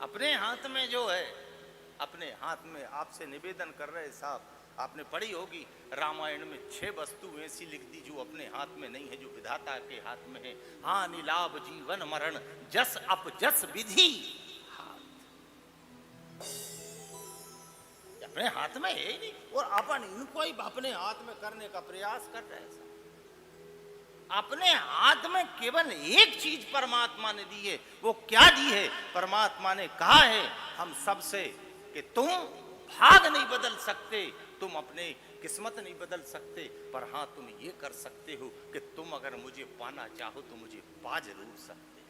अपने हाथ में जो है, अपने हाथ में आपसे निवेदन कर रहे साहब, आपने पढ़ी होगी रामायण में 6 वस्तु ऐसी लिख दी जो अपने हाथ में नहीं है, जो विधाता के हाथ में है। हानि लाभ जीवन मरण जस अपजस विधि हाथ, अपने हाथ में है ही नहीं, और अपन इनको ही अपने हाथ में करने का प्रयास कर रहे हैं। अपने हाथ में केवल एक चीज परमात्मा ने दी है, वो क्या दी है? परमात्मा ने कहा है हम सबसे कि तुम भाग नहीं बदल सकते, तुम अपने किस्मत नहीं बदल सकते, पर हां तुम ये कर सकते हो कि तुम अगर मुझे पाना चाहो तो मुझे पा जरूर सकते,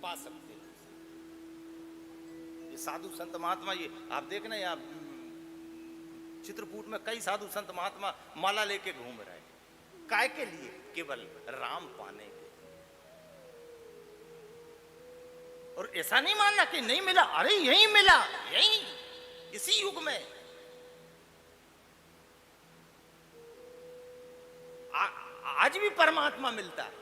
पा सकते हो। ये साधु संत महात्मा, ये आप देखना, यहाँ चित्रकूट में कई साधु संत महात्मा माला लेके घूम रहे हैं। काय के लिए? केवल राम पाने के। और ऐसा नहीं मानना कि नहीं मिला, अरे यही मिला, यही इसी युग में। आज भी परमात्मा मिलता है,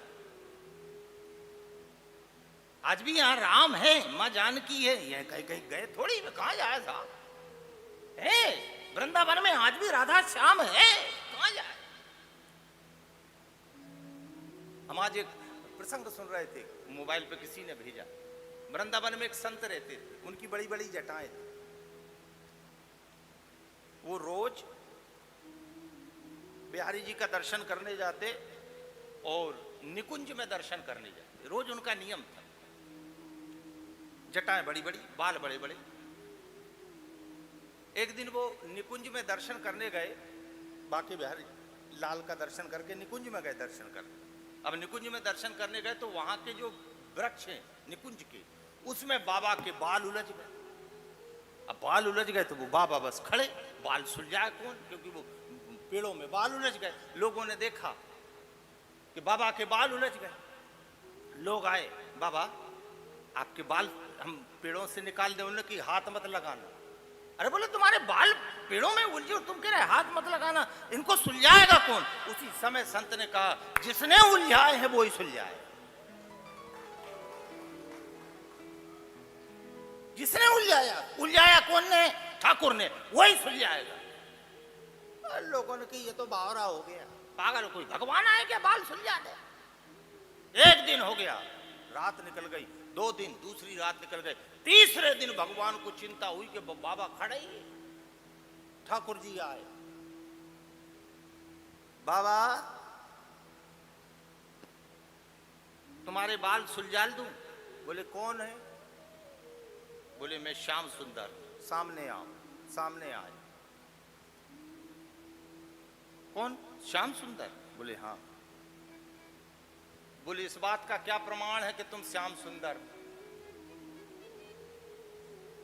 आज भी यहां राम है, मां जानकी है, यह कहीं कहीं गए थोड़ी, कहां जाए साहब? है वृंदावन में आज भी राधा श्याम है, कहां जाए? हम आज एक प्रसंग सुन रहे थे, मोबाइल पे किसी ने भेजा। वृंदावन में एक संत रहते थे, उनकी बड़ी बड़ी जटाएं थी। वो रोज बिहारी जी का दर्शन करने जाते और निकुंज में दर्शन करने जाते, रोज उनका नियम था। जटाएं बड़ी बड़ी, बाल बड़े बड़े। एक दिन वो निकुंज में दर्शन करने गए, बाकी बिहारी लाल का दर्शन करके निकुंज में गए दर्शन करने। अब निकुंज में दर्शन करने गए तो वहां के जो वृक्ष हैं निकुंज के, उसमें बाबा के बाल उलझ गए। अब बाल उलझ गए तो वो बाबा बस खड़े, बाल सुलझाए कौन, क्योंकि वो पेड़ों में बाल उलझ गए। लोगों ने देखा कि बाबा के बाल उलझ गए। लोग आए, बाबा आपके बाल हम पेड़ों से निकाल दें। उन्होंने कि हाथ मत लगाना। अरे बोले तुम्हारे बाल पेड़ों में उलझे और तुम कह रहे हाथ मत लगाना, इनको सुलझाएगा कौन? उसी समय संत ने कहा जिसने उलझाए हैं वो ही सुलझाए। जिसने उलझाया, उलझाया कौन ने? ठाकुर ने, वही सुलझाएगा। लोगों ने कि ये तो बावरा हो गया, पागल, कोई भगवान आए क्या बाल सुलझा दे? एक दिन हो गया, रात निकल गई, 2 दिन, दूसरी रात निकल गई, तीसरे दिन भगवान को चिंता हुई कि बाबा खड़े ही। ठाकुर जी आए, बाबा तुम्हारे बाल सुलझा दूं? बोले कौन है? बोले मैं श्याम सुंदर, सामने आओ। सामने आए, कौन? श्याम सुंदर। बोले हाँ। बोले इस बात का क्या प्रमाण है कि तुम श्याम सुंदर?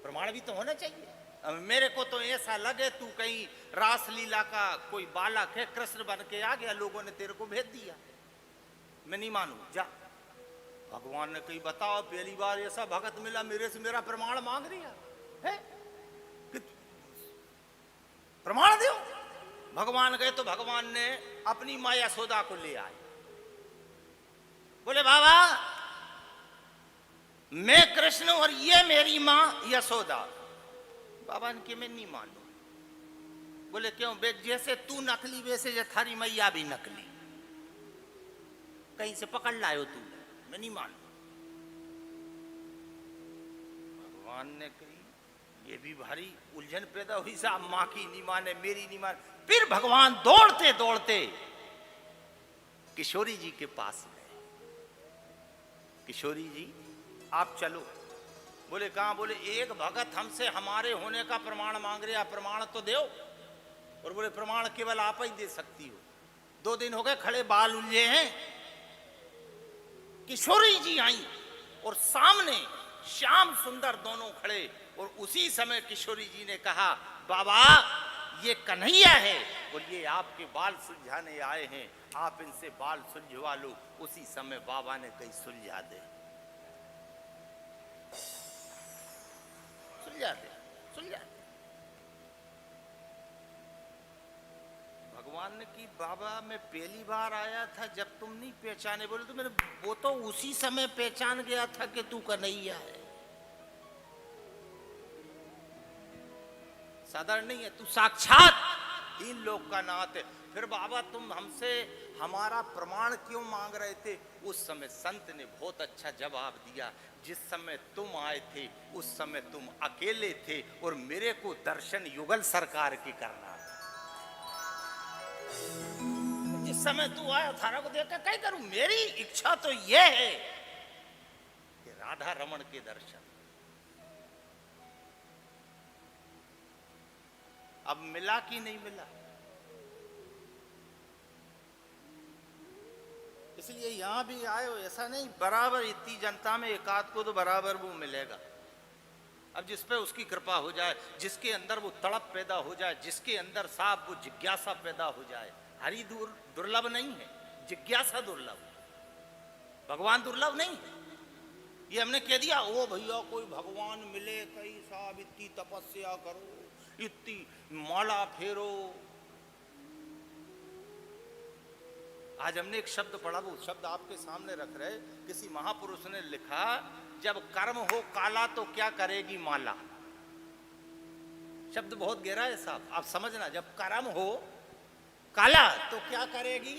प्रमाण भी तो होना चाहिए। अब मेरे को तो ऐसा लगे तू कहीं रासलीला का कोई बालक है, कृष्ण बन के आ गया, लोगों ने तेरे को भेज दिया। मैं नहीं मानू, जा। भगवान ने कही बताओ, पहली बार ऐसा भगत मिला मेरे से मेरा प्रमाण मांग रहा है कि प्रमाण दो। भगवान गए तो भगवान ने अपनी माँ यशोदा को ले आए। बोले बाबा मैं कृष्ण और ये मेरी माँ यशोदा। बाबा ने कि मैं नहीं मानू। बोले क्यों? जैसे तू नकली वैसे ये थारी मैया भी नकली, कहीं से पकड़ लायो तू। मैं नहीं मानू। भगवान ने कही ये भी भारी उलझन पैदा हुई साहब, माँ की नहीं माने, मेरी नहीं माने। फिर भगवान दौड़ते दौड़ते किशोरी जी के पास गए। किशोरी जी आप चलो। बोले कहां? बोले एक भगत हमसे हमारे होने का प्रमाण मांग रहे, प्रमाण तो दो। और बोले प्रमाण केवल आप ही दे सकती हो। 2 दिन हो गए खड़े, बाल उलझे हैं। किशोरी जी आई और सामने श्याम सुंदर दोनों खड़े। और उसी समय किशोरी जी ने कहा बाबा ये कन्हैया है और ये आपके बाल सुलझाने आए हैं, आप इनसे बाल सुलझवा लो। उसी समय बाबा ने कही सुलझा दे, सुलझा दे, सुलझा दे। भगवान हमने की बाबा मैं पहली बार आया था जब तुम नहीं पहचाने। बोले तो मैंने वो तो उसी समय पहचान गया था कि तू कन्हैया है, साधारण नहीं है, तू साक्षात तीन लोक का नाथ है। फिर बाबा तुम हमसे हमारा प्रमाण क्यों मांग रहे थे? उस समय संत ने बहुत अच्छा जवाब दिया, जिस समय तुम आए थे उस समय तुम अकेले थे और मेरे को दर्शन युगल सरकार की करना था। जिस समय तू आया थारा को देखकर क्या करूं, मेरी इच्छा तो यह है कि राधा रमण के दर्शन। अब मिला कि नहीं मिला? इसलिए यहां भी आए हो, ऐसा नहीं बराबर इतनी जनता में एक आध को तो बराबर वो मिलेगा। अब जिस पे उसकी कृपा हो जाए, जिसके अंदर वो तड़प पैदा हो जाए, जिसके अंदर साहब वो जिज्ञासा पैदा हो जाए। हरि दुर्लभ नहीं है, जिज्ञासा दुर्लभ, भगवान दुर्लभ नहीं है। ये हमने कह दिया ओ भैया कोई भगवान मिले कहीं साहब इतनी तपस्या करो, इतनी माला फेरो। आज हमने एक शब्द पढ़ा, वो शब्द आपके सामने रख रहे। किसी महापुरुष ने लिखा, जब कर्म हो काला तो क्या करेगी माला। शब्द बहुत गहरा है साहब, आप समझना। जब कर्म हो काला तो क्या करेगी